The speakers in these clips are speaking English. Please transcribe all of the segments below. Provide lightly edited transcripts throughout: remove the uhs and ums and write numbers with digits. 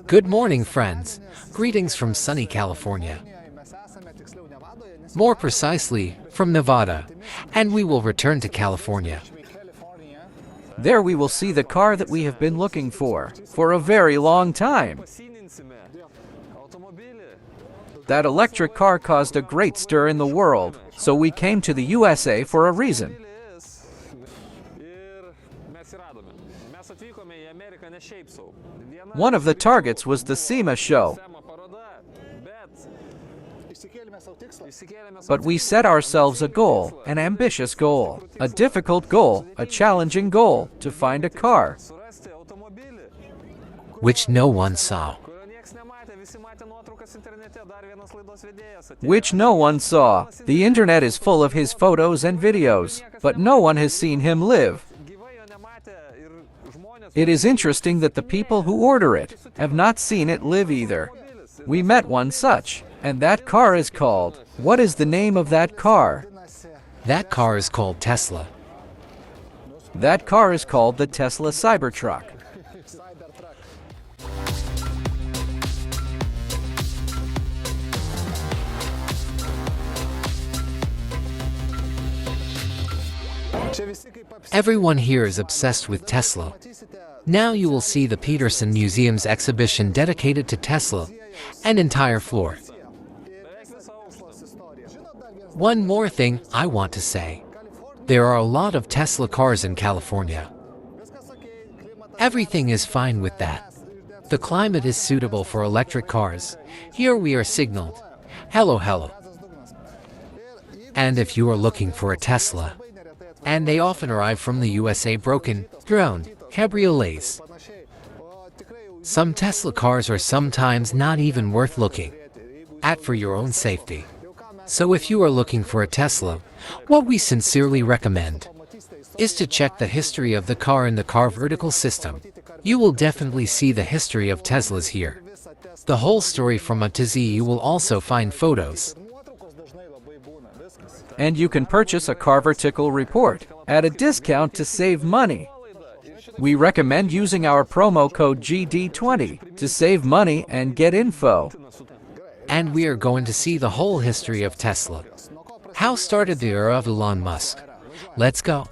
Good morning, friends. Greetings from sunny California. More precisely, from Nevada. And we will return to California. There we will see the car that we have been looking for a very long time. That electric car caused a great stir in the world, so we came to the USA for a reason. One of the targets was the SEMA show. But we set ourselves a goal, an ambitious goal, a difficult goal, a challenging goal, to find a car which no one saw. Which no one saw. The internet is full of his photos and videos, but no one has seen him live. It is interesting that the people who order it have not seen it live either. We met one such, and that car is called... What is the name of that car? That car is called Tesla. That car is called the Tesla Cybertruck. Everyone here is obsessed with Tesla. Now you will see the Peterson Museum's exhibition dedicated to Tesla, an entire floor. One more thing I want to say. There are a lot of Tesla cars in California. Everything is fine with that. The climate is suitable for electric cars. Here we are signaled. Hello, hello. And if you are looking for a Tesla, and they often arrive from the USA broken, drone, cabriolets. Some Tesla cars are sometimes not even worth looking at for your own safety. So if you are looking for a Tesla, what we sincerely recommend is to check the history of the car in the car vertical system. You will definitely see the history of Teslas here. The whole story from A to Z. You will also find photos. And you can purchase a car vertical report at a discount to save money. We recommend using our promo code GD20 to save money and get info. And we are going to see the whole history of Tesla. How started the era of Elon Musk? Let's go.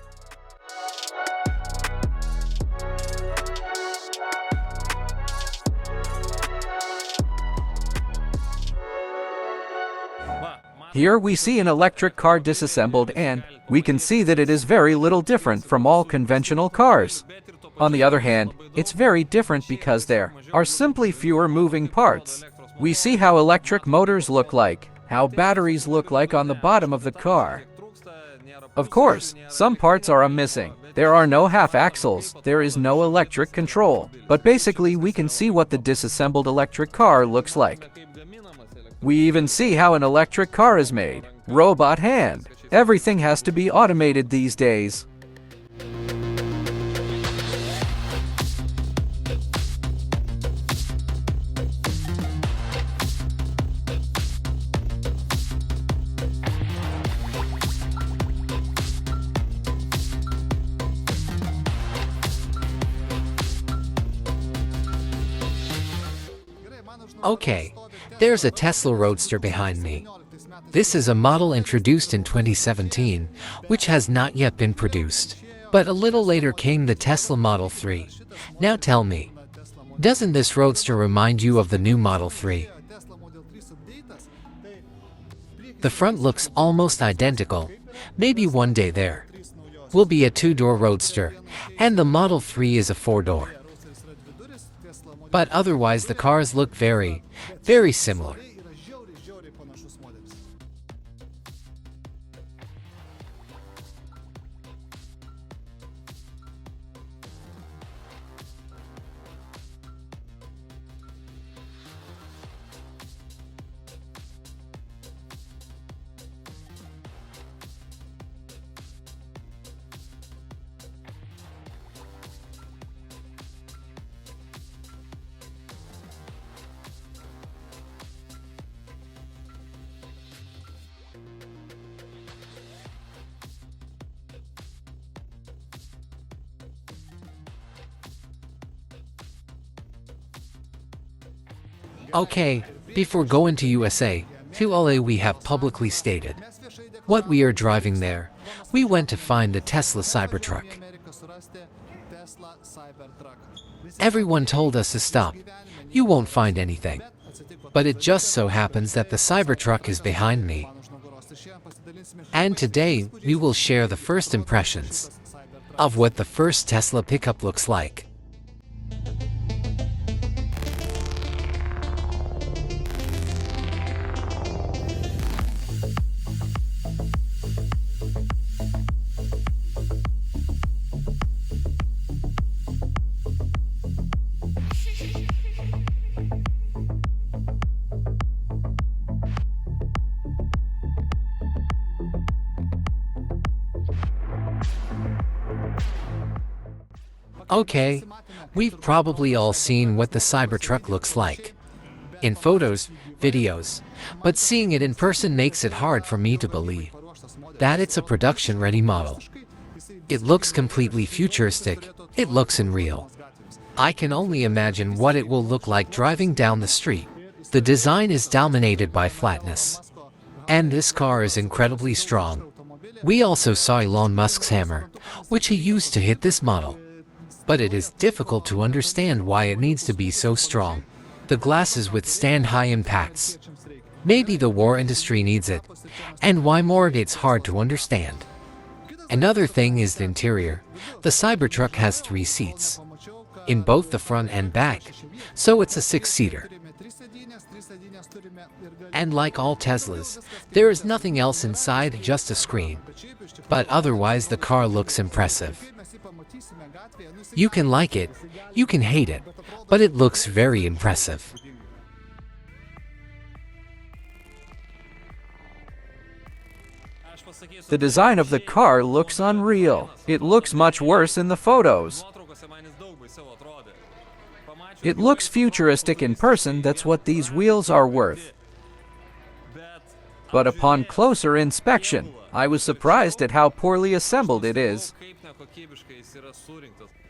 Here we see an electric car disassembled, and we can see that it is very little different from all conventional cars. On the other hand, it's very different because there are simply fewer moving parts. We see how electric motors look like, how batteries look like on the bottom of the car. Of course, some parts are missing. There are no half axles, there is no electric control. But basically we can see what the disassembled electric car looks like. We even see how an electric car is made. Robot hand. Everything has to be automated these days. Okay, there's a Tesla Roadster behind me. This is a model introduced in 2017, which has not yet been produced. But a little later came the Tesla Model 3. Now tell me, doesn't this Roadster remind you of the new Model 3? The front looks almost identical. Maybe one day there will be a two-door Roadster, and the Model 3 is a four-door. But otherwise the cars look very, very similar. Okay, before going to USA, to LA we have publicly stated what we are driving there. We went to find the Tesla Cybertruck. Everyone told us to stop. You won't find anything. But it just so happens that the Cybertruck is behind me. And today, we will share the first impressions of what the first Tesla pickup looks like. Okay, we've probably all seen what the Cybertruck looks like in photos, videos, but seeing it in person makes it hard for me to believe that it's a production-ready model. It looks completely futuristic, it looks unreal. I can only imagine what it will look like driving down the street. The design is dominated by flatness, and this car is incredibly strong. We also saw Elon Musk's hammer, which he used to hit this model. But it is difficult to understand why it needs to be so strong. The glasses withstand high impacts. Maybe the war industry needs it, and why more it's hard to understand. Another thing is the interior. The Cybertruck has 3 seats, in both the front and back, so it's a 6-seater. And like all Teslas, there is nothing else inside, just a screen. But otherwise the car looks impressive. You can like it, you can hate it, but it looks very impressive. The design of the car looks unreal. It looks much worse in the photos. It looks futuristic in person, that's what these wheels are worth. But upon closer inspection, I was surprised at how poorly assembled it is.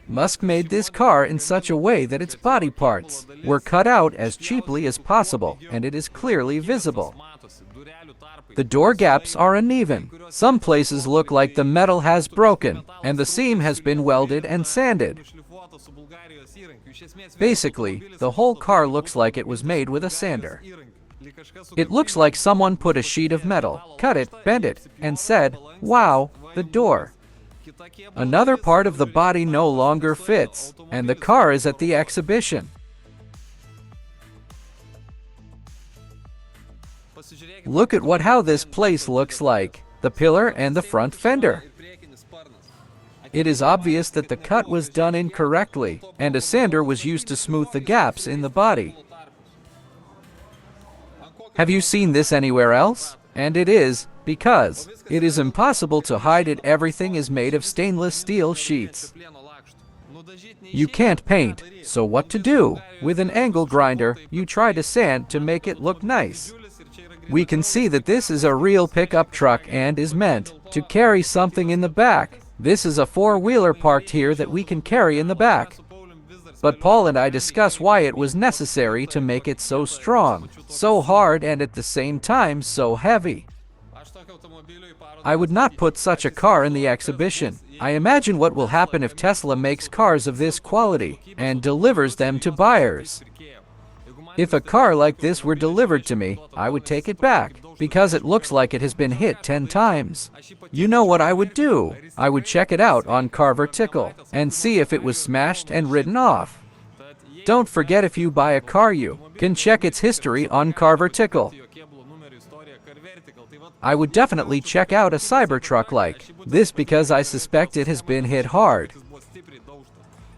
Musk made this car in such a way that its body parts were cut out as cheaply as possible, and it is clearly visible. The door gaps are uneven. Some places look like the metal has broken, and the seam has been welded and sanded. Basically, the whole car looks like it was made with a sander. It looks like someone put a sheet of metal, cut it, bent it, and said, "Wow, the door." Another part of the body no longer fits, and the car is at the exhibition. Look at how this place looks like, the pillar and the front fender. It is obvious that the cut was done incorrectly, and a sander was used to smooth the gaps in the body. Have you seen this anywhere else? And it is, because it is impossible to hide it. Everything is made of stainless steel sheets. You can't paint, so what to do? With an angle grinder, you try to sand to make it look nice. We can see that this is a real pickup truck and is meant to carry something in the back. This is a 4-wheeler parked here that we can carry in the back. But Paul and I discuss why it was necessary to make it so strong, so hard, and at the same time so heavy. I would not put such a car in the exhibition. I imagine what will happen if Tesla makes cars of this quality and delivers them to buyers. If a car like this were delivered to me, I would take it back, because it looks like it has been hit 10 times. You know what I would do? I would check it out on CarVertical and see if it was smashed and ridden off. Don't forget, if you buy a car, you can check its history on CarVertical. I would definitely check out a Cybertruck like this because I suspect it has been hit hard.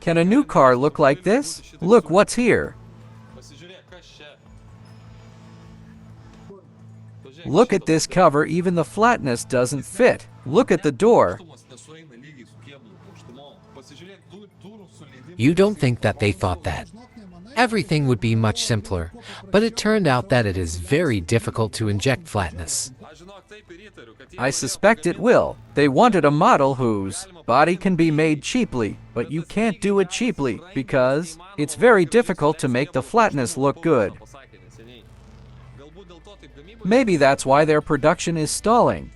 Can a new car look like this? Look what's here. Look at this cover, even the flatness doesn't fit. Look at the door. You don't think that they thought that everything would be much simpler, but it turned out that it is very difficult to inject flatness. I suspect it will. They wanted a model whose body can be made cheaply, but you can't do it cheaply because it's very difficult to make the flatness look good. Maybe that's why their production is stalling.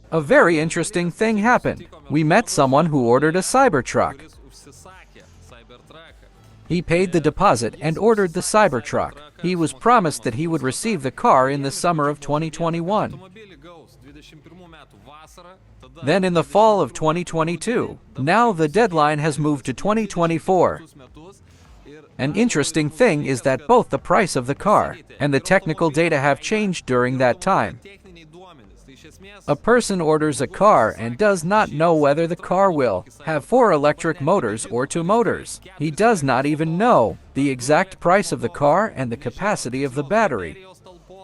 A very interesting thing happened. We met someone who ordered a Cybertruck. He paid the deposit and ordered the Cybertruck. He was promised that he would receive the car in the summer of 2021. Then in the fall of 2022. Now the deadline has moved to 2024. An interesting thing is that both the price of the car and the technical data have changed during that time. A person orders a car and does not know whether the car will have 4 electric motors or 2 motors. He does not even know the exact price of the car and the capacity of the battery.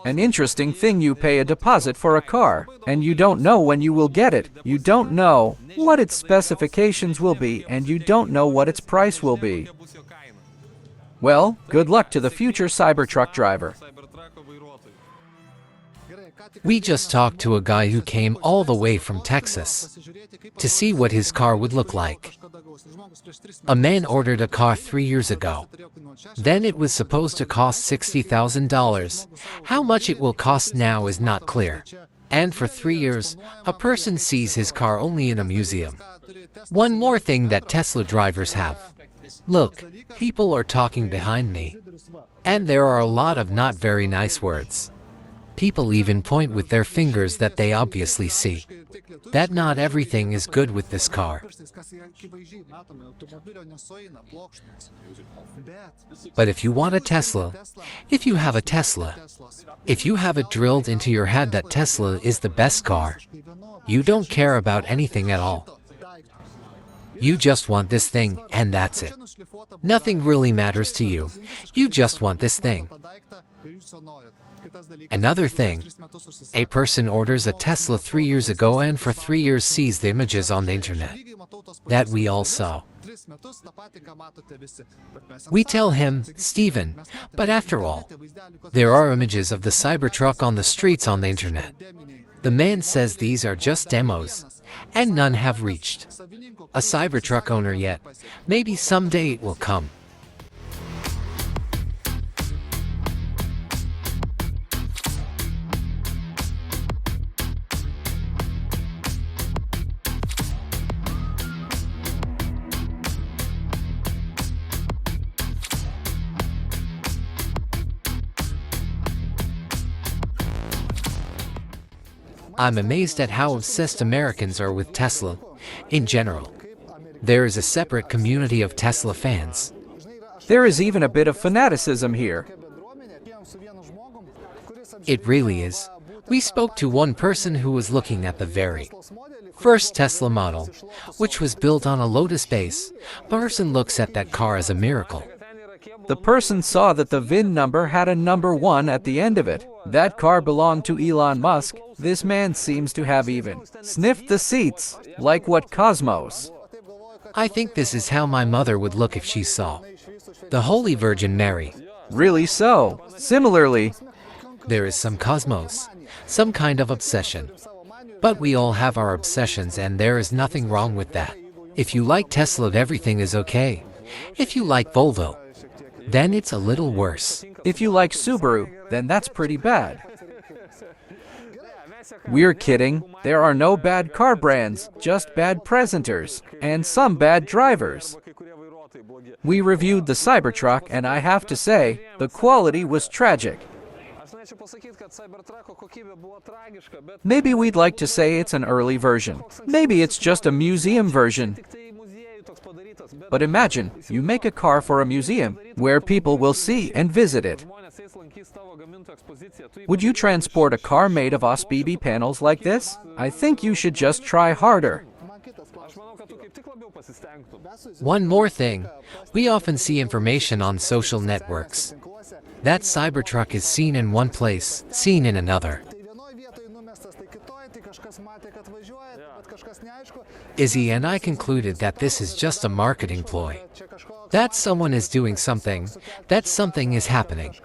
An interesting thing, you pay a deposit for a car, and you don't know when you will get it. You don't know what its specifications will be, and you don't know what its price will be. Well, good luck to the future Cybertruck driver. We just talked to a guy who came all the way from Texas to see what his car would look like. A man ordered a car 3 years ago. Then it was supposed to cost $60,000. How much it will cost now is not clear. And for 3 years, a person sees his car only in a museum. One more thing that Tesla drivers have. Look, people are talking behind me. And there are a lot of not very nice words. People even point with their fingers that they obviously see that not everything is good with this car. But if you want a Tesla, if you have a Tesla, if you have it drilled into your head that Tesla is the best car, you don't care about anything at all. You just want this thing, and that's it. Nothing really matters to you. You just want this thing. Another thing, a person orders a Tesla 3 years ago and for 3 years sees the images on the internet that we all saw. We tell him, Steven, but after all, there are images of the Cybertruck on the streets on the internet. The man says these are just demos, and none have reached a Cybertruck owner yet. Maybe someday it will come. I'm amazed at how obsessed Americans are with Tesla, in general. There is a separate community of Tesla fans. There is even a bit of fanaticism here. It really is. We spoke to one person who was looking at the very first Tesla model, which was built on a Lotus base. The person looks at that car as a miracle. The person saw that the VIN number had a number 1 at the end of it. That car belonged to Elon Musk. This man seems to have even sniffed the seats, like what Cosmos. I think this is how my mother would look if she saw the Holy Virgin Mary. Really so. Similarly, there is some Cosmos, some kind of obsession. But we all have our obsessions, and there is nothing wrong with that. If you like Tesla, everything is okay. If you like Volvo, then it's a little worse. If you like Subaru, then that's pretty bad. We're kidding. There are no bad car brands, just bad presenters, and some bad drivers. We reviewed the Cybertruck, and I have to say, the quality was tragic. Maybe we'd like to say it's an early version. Maybe it's just a museum version. But imagine, you make a car for a museum, where people will see and visit it. Would you transport a car made of OSBB panels like this? I think you should just try harder. One more thing, we often see information on social networks. That Cybertruck is seen in one place, seen in another. Izzy and I concluded that this is just a marketing ploy. That someone is doing something, that something is happening.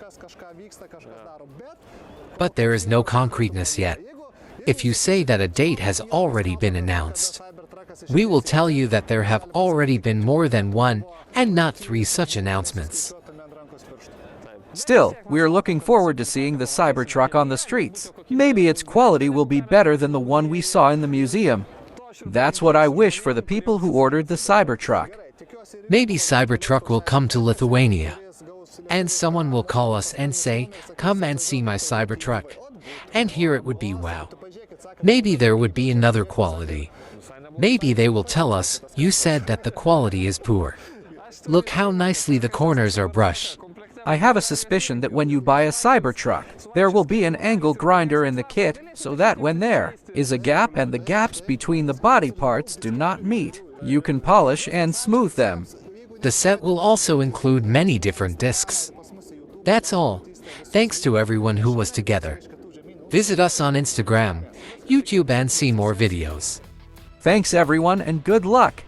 But there is no concreteness yet. If you say that a date has already been announced, we will tell you that there have already been more than one, and not 3 such announcements. Still, we are looking forward to seeing the Cybertruck on the streets. Maybe its quality will be better than the one we saw in the museum. That's what I wish for the people who ordered the Cybertruck. Maybe Cybertruck will come to Lithuania, and someone will call us and say, "Come and see my Cybertruck." And here it would be wow. Maybe there would be another quality. Maybe they will tell us, "You said that the quality is poor. Look how nicely the corners are brushed." I have a suspicion that when you buy a Cybertruck, there will be an angle grinder in the kit so that when there is a gap and the gaps between the body parts do not meet, you can polish and smooth them. The set will also include many different discs. That's all. Thanks to everyone who was together. Visit us on Instagram, YouTube and see more videos. Thanks everyone and good luck!